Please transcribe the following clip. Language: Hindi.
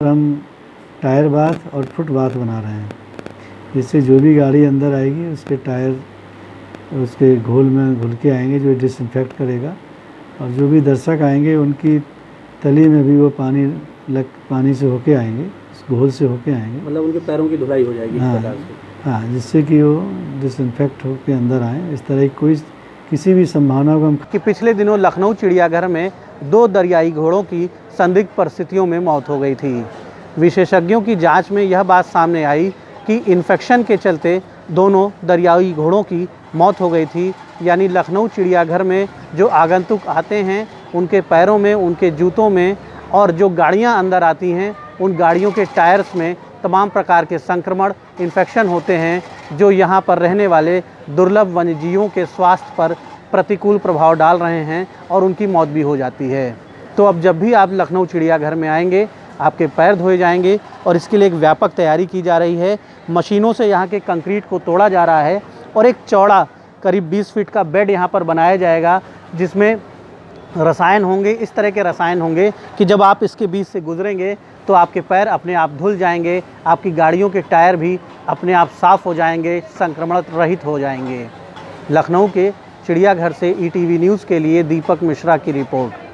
पर हम टायर बाथ और फुट बाथ बना रहे हैं, जिससे जो भी गाड़ी अंदर आएगी उसके टायर उसके घोल में घुल के आएंगे जो डिसइंफेक्ट करेगा, और जो भी दर्शक आएंगे उनकी तली में भी वो पानी से होके आएंगे, उस घोल से होके आएंगे, मतलब उनके पैरों की धुलाई हो जाएगी। हाँ, जिससे कि वो डिसइंफेक्ट होके अंदर आएँ। इस तरह की किसी भी संभावना को हम कि पिछले दिनों लखनऊ चिड़ियाघर में 2 दरियाई घोड़ों की संदिग्ध परिस्थितियों में मौत हो गई थी। विशेषज्ञों की जांच में यह बात सामने आई कि इन्फेक्शन के चलते दोनों दरियाई घोड़ों की मौत हो गई थी। यानी लखनऊ चिड़ियाघर में जो आगंतुक आते हैं उनके पैरों में, उनके जूतों में, और जो गाड़ियां अंदर आती हैं उन गाड़ियों के टायर्स में तमाम प्रकार के संक्रमण, इन्फेक्शन होते हैं, जो यहाँ पर रहने वाले दुर्लभ वन्यजीवों के स्वास्थ्य पर प्रतिकूल प्रभाव डाल रहे हैं और उनकी मौत भी हो जाती है। तो अब जब भी आप लखनऊ चिड़ियाघर में आएंगे आपके पैर धोए जाएंगे, और इसके लिए एक व्यापक तैयारी की जा रही है। मशीनों से यहाँ के कंक्रीट को तोड़ा जा रहा है और एक चौड़ा करीब 20 फीट का बेड यहाँ पर बनाया जाएगा, जिसमें रसायन होंगे, इस तरह के रसायन होंगे कि जब आप इसके बीच से गुजरेंगे तो आपके पैर अपने आप धुल जाएंगे, आपकी गाड़ियों के टायर भी अपने आप साफ़ हो जाएंगे, संक्रमण रहित हो जाएंगे। लखनऊ के चिड़ियाघर से ETV न्यूज़ के लिए दीपक मिश्रा की रिपोर्ट।